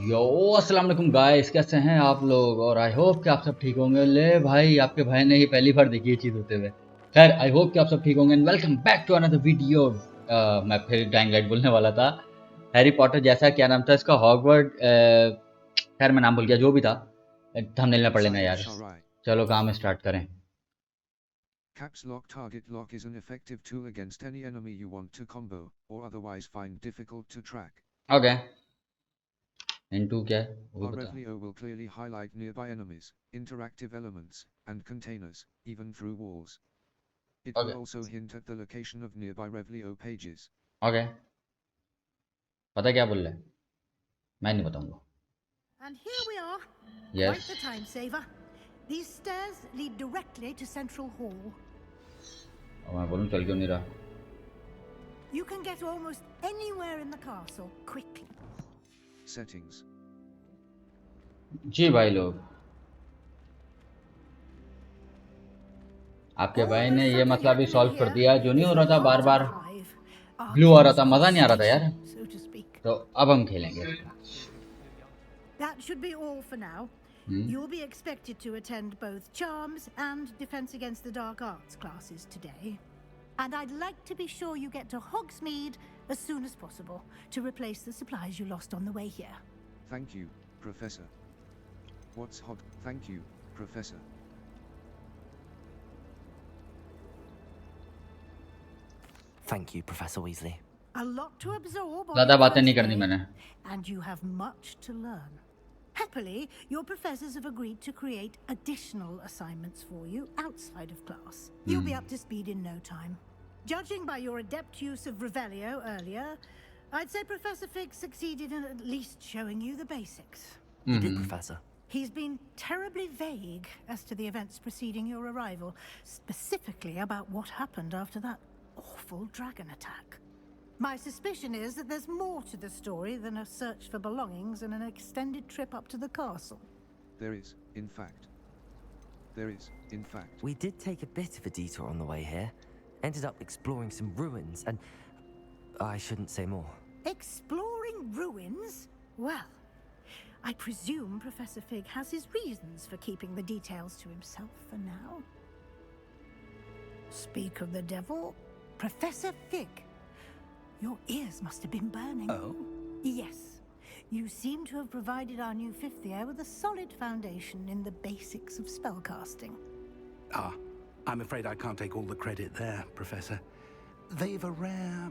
यो अस्सलाम वालेकुम गाइस, कैसे हैं आप लोग। और आई होप कि आप सब ठीक होंगे। ले भाई, आपके भाई ने ही पहली बार देखी ये चीज़ होते हुए। खैर, आई होप कि आप सब ठीक होंगे and welcome back to another video. मैं फिर डाइंग लाइट बोलने वाला था। हैरी पॉटर जैसा, क्या नाम था इसका, हॉगवर्ड, खैर मैं नाम भूल गया, जो भी था। थंबनेल में पढ़ लेना यार। चलो काम स्टार्ट करें। Caps Lock Target Lock is an effective tool against any enemy you want to combo, or otherwise find difficult to track. Okay, into क्या है वो भी Our बता। Revlio will clearly highlight nearby enemies, interactive elements, and containers, even through walls. It okay will also hint at the location of nearby Revlio pages. Okay, पता क्या बोल रहा है, मैं नहीं बताऊंगा। And here we are. Yes, Quite the time saver. These stairs lead directly to Central Hall. और मैं बोलूँ चल क्यों नहीं रहा। You can get almost anywhere in the castle quickly. Settings. जी भाई लोग, आपके भाई ने ये मसला भी सॉल्व कर दिया। जो नहीं हो रहा था, बार बार ब्लू आ रहा था, मज़ा नहीं आ रहा था यार। तो अब हम खेलेंगे। That should be all for now. You'll be expected to attend both Charms and Defense Against the Dark Arts classes today. And I'd like to be sure you get to Hogsmeade as soon as possible to replace the supplies you lost on the way here. Thank you, Professor. What's hot? Thank you, Professor. Thank you, Professor Weasley. A lot to absorb on ज़्यादा your बातें नहीं first करनी day, मैंने। and you have much to learn. Happily, your professors have agreed to create additional assignments for you outside of class. You'll be up to speed in no time. Judging by your adept use of Revelio earlier, I'd say Professor Fig succeeded in at least showing you the basics. You did, Professor. He's been terribly vague as to the events preceding your arrival, specifically about what happened after that awful dragon attack. My suspicion is that there's more to the story than a search for belongings and an extended trip up to the castle. There is, in fact. We did take a bit of a detour on the way here. Ended up exploring some ruins and... I shouldn't say more. Exploring ruins? Well, I presume Professor Fig has his reasons for keeping the details to himself for now. Speak of the devil, Professor Fig. Your ears must have been burning. Oh? Yes. You seem to have provided our new fifth year with a solid foundation in the basics of spellcasting. Ah, I'm afraid I can't take all the credit there, Professor. They've a rare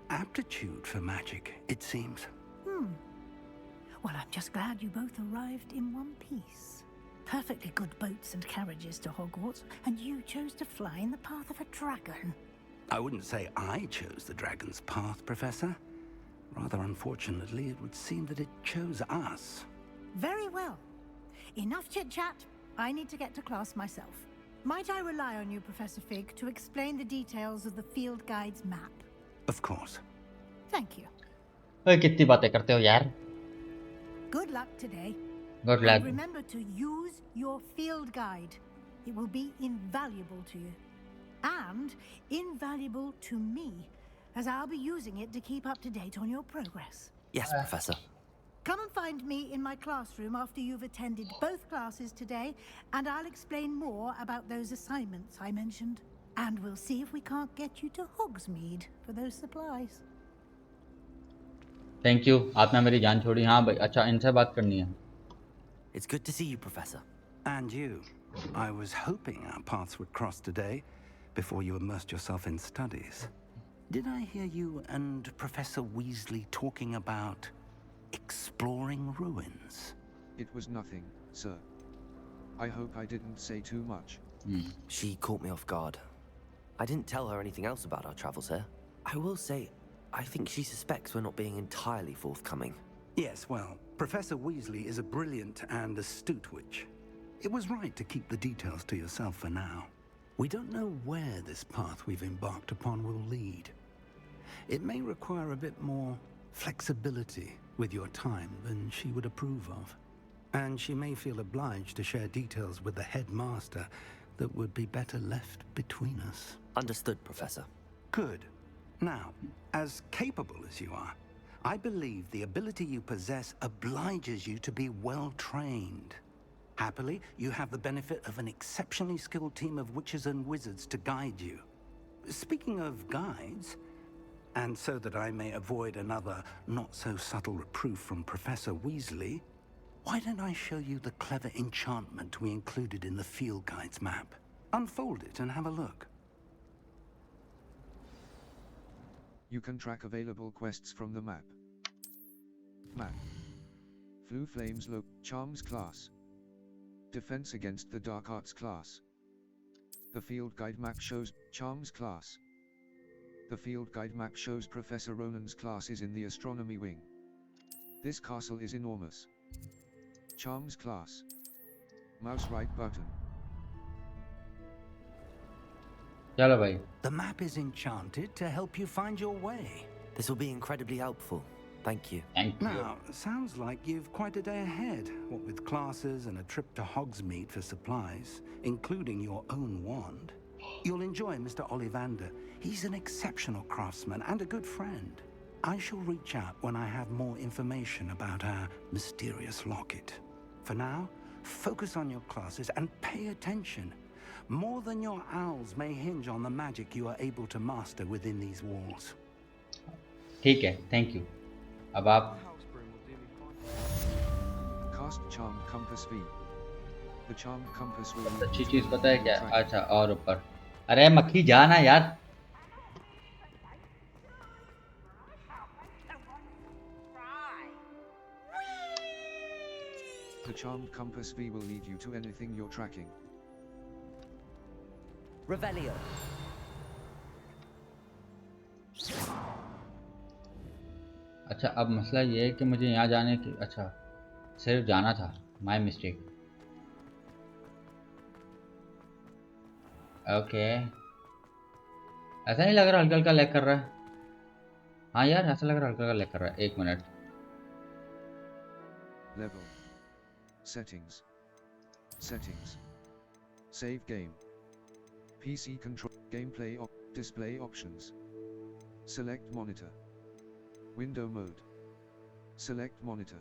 aptitude for magic, it seems. Well, I'm just glad you both arrived in one piece. Perfectly good boats and carriages to Hogwarts, and you chose to fly in the path of a dragon. I wouldn't say I chose the dragon's path, Professor. Rather unfortunately, it would seem that it chose us. Very well. Enough chit-chat. I need to get to class myself. Might I rely on you, Professor Fig, to explain the details of the field guide's map? Of course. Thank you. ओए कितनी बातें करते हो यार। Good luck today. Good luck. And remember to use your field guide. It will be invaluable to you. And invaluable to me, as I'll be using it to keep up to date on your progress. Yes, Professor. Come and find me in my classroom after you've attended both classes today, and I'll explain more about those assignments I mentioned. And we'll see if we can't get you to Hogsmeade for those supplies. Thank you, आपने मेरी जान छोड़ी। हाँ भाई, अच्छा इनसे बात करनी है। It's good to see you, Professor. And you. I was hoping our paths would cross today, before you immersed yourself in studies. Did I hear you and Professor Weasley talking about exploring ruins? It was nothing, sir. I hope I didn't say too much. She caught me off guard. I didn't tell her anything else about our travels here. I will say, I think she suspects we're not being entirely forthcoming. Yes, well, Professor Weasley is a brilliant and astute witch. It was right to keep the details to yourself for now. We don't know where this path we've embarked upon will lead. It may require a bit more flexibility with your time than she would approve of. And she may feel obliged to share details with the headmaster that would be better left between us. Understood, Professor. Good. Now, as capable as you are, I believe the ability you possess obliges you to be well trained. Happily, you have the benefit of an exceptionally skilled team of witches and wizards to guide you. Speaking of guides, and so that I may avoid another not-so-subtle reproof from Professor Weasley, why don't I show you the clever enchantment we included in the field guide's map? Unfold it and have a look. You can track available quests from the map. Map. Flu Flames Charms class. Defense against the Dark Arts class. The field guide map shows Charms class. The field guide map shows Professor Ronan's class is in the astronomy wing. This castle is enormous. Charms class. Mouse right button. चलो भाई. The map is enchanted to help you find your way. This will be incredibly helpful. Thank you. Thank you. Now, sounds like you've quite a day ahead, what with classes and a trip to Hogsmeade for supplies, including your own wand. You'll enjoy Mr. Ollivander. He's an exceptional craftsman and a good friend. I shall reach out when I have more information about our mysterious locket. For now, focus on your classes and pay attention. More than your owls may hinge on the magic you are able to master within these walls. ठीक है. Thank you. अब आप. Cast Charmed Compass V. The Charmed Compass will अच्छी चीज पता है क्या? अच्छा, और ऊपर. अरे मक्खी जाना यार. The Charmed Compass V will lead you to anything you're tracking. Revelio. अच्छा, अब मसला ये है कि मुझे यहाँ जाने की. अच्छा, सिर्फ जाना था. My mistake. ओके. ऐसा नहीं लग रहा हल्का हल्का लैग कर रहा है. हाँ यार, ऐसा लग रहा है हल्का हल्का लैग कर रहा है. एक minute. Level. Settings. Settings. Save game. PC control. Gameplay display options. Select monitor. Window mode. Select monitor.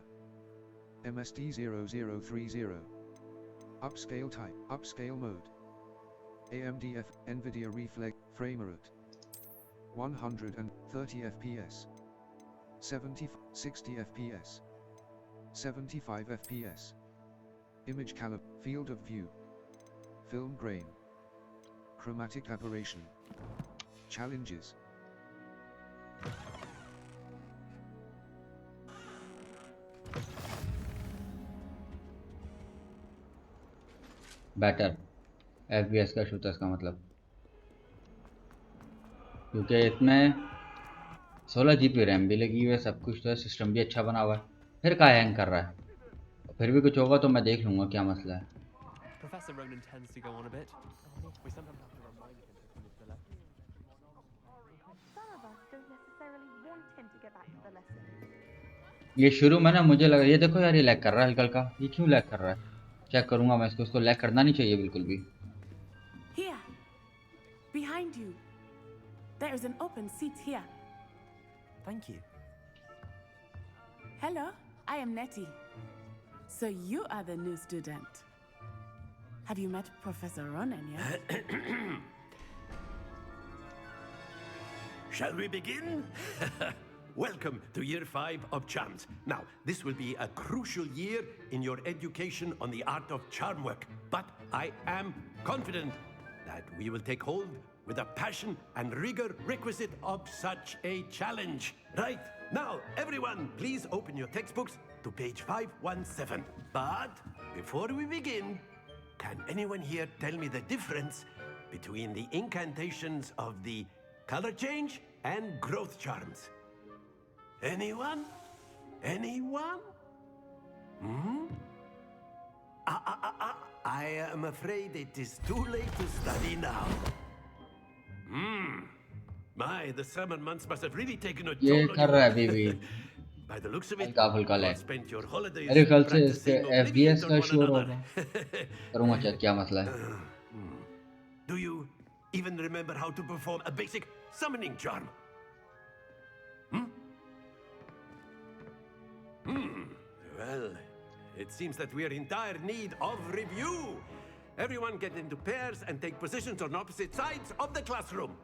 MSD 0030. Upscale type. Upscale mode. AMDF NVIDIA Reflex Framerate. 130 FPS. 60 FPS. 75 FPS. Image caliber. Field of view. Film grain. Chromatic aberration. Challenges. Better. FPS का shooter का मतलब, क्योंकि इसमें 16 GB RAM भी लगी हुई है, सब कुछ तो है, सिस्टम भी अच्छा बना हुआ है. फिर का हैंग कर रहा है. फिर भी कुछ होगा तो मैं देख लूँगा क्या मसला है. Professor Ronan tends to go on a bit. We sometimes have to remind him to come to the lesson. Some of us don't necessarily want him to get back to the lesson. ये शुरू में ना मुझे लगा, ये देखो यार, ये लैग कर रहा है हल्का हल्का. ये क्यों लैग कर रहा है? चेक करूँगा मैं इसको लैग करना नहीं चाहिए बिल्कुल भी. Here, behind you. There is an open seat here. Thank you. Hello, I am Nettie. So you are the new student. Have you met Professor Ronan yet? Shall we begin? Welcome to Year 5 of Charms. Now, this will be a crucial year in your education on the art of charm work, but I am confident that we will take hold with the passion and rigor requisite of such a challenge. Right, now, everyone, please open your textbooks to page 517. But before we begin, can anyone here tell me the difference between the incantations of the color change and growth charms? Anyone? Anyone? I am afraid it is too late to study now. My, the summer months must have really taken a ये toll कर on रहा है you. अभी भी. By the looks of it, हल्का फुल्का you all lag. spent your holidays मेरे ख्याल से इसके practicing FPS oblivion का on one शोर another. होगा. करूँगा चेक क्या मसला है. Do you even remember how to perform a basic summoning charm? Well, it seems that we are in dire need of review. Everyone get into pairs and take positions on opposite sides of the classroom.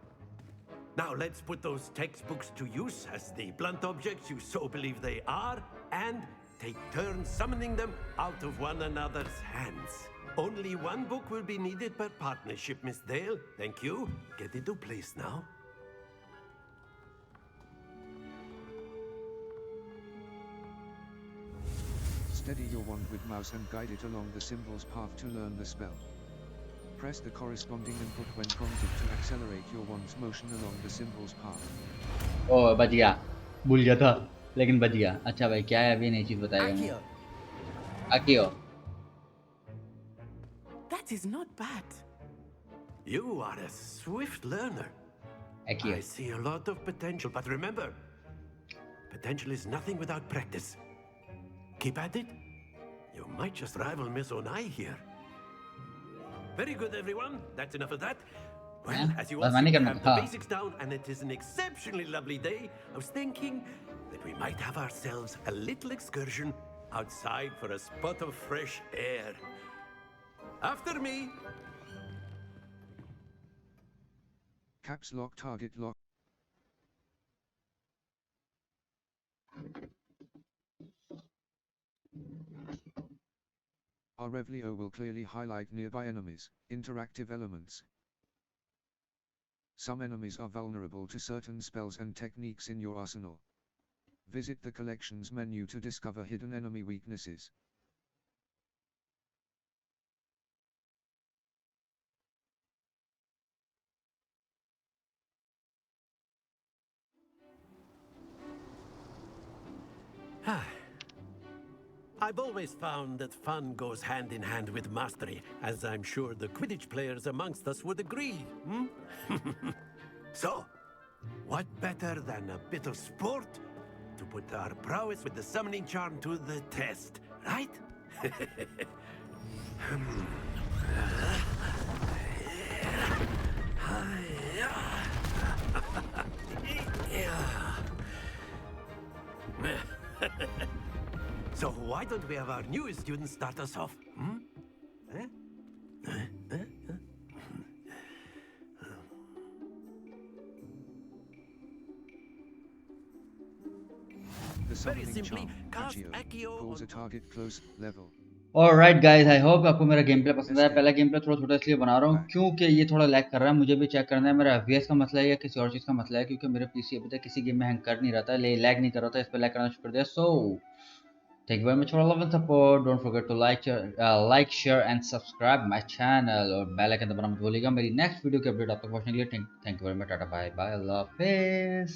Now let's put those textbooks to use as the blunt objects you so believe they are, and take turns summoning them out of one another's hands. Only one book will be needed per partnership, Miss Dale. Thank you. Get into place now. Steady your wand with mouse and guide it along the symbol's path to learn the spell. Press the corresponding input when prompted to accelerate your wand's motion along the symbol's path. ओ बच गया, भूल गया था लेकिन बच गया। अच्छा भाई क्या है, अभी नई चीज बताएगा मैं। Akio. That is not bad. You are a swift learner. Akio. I see a lot of potential, but remember, potential is nothing without practice. Keep at it. You might just rival Miss Onai here. Very good, everyone. That's enough of that. Well, as you all seem to have the basics down, and it is an exceptionally lovely day, I was thinking that we might have ourselves a little excursion outside for a spot of fresh air. After me. Caps lock target lock. Our Revlio will clearly highlight nearby enemies, interactive elements. Some enemies are vulnerable to certain spells and techniques in your arsenal. Visit the collections menu to discover hidden enemy weaknesses. I've always found that fun goes hand in hand with mastery, as I'm sure the Quidditch players amongst us would agree. So, what better than a bit of sport to put our prowess with the summoning charm to the test, right? So why don't we have our newest student start us off? The summoning simply, charm, cast Accio, Accio pulls a on- target close level. Alright guys, I hope आपको मेरा game play पसंद आया। पहला game play थोड़ा छोटा इसलिए बना रहा हूँ क्योंकि ये थोड़ा लैग कर रहा है। मुझे भी चेक करना है मेरा एफपीएस का मसला है या किसी और चीज़ का मसला है, क्योंकि मेरा पीसी अभी तक किसी गेम में हैंग कर नहीं रहा था, लैग नहीं कर रहा था। इस पर लैग करना शुरू कर दिया। So thank you very much for love and support. Don't forget to like share and subscribe my channel, और बेल आइकन दबाना मत भूलिएगा मेरी नेक्स्ट वीडियो की अपडेट आप तक पहुंचने के लिए। Thank you very much. Tata bye bye, अल्लाह हाफिज़।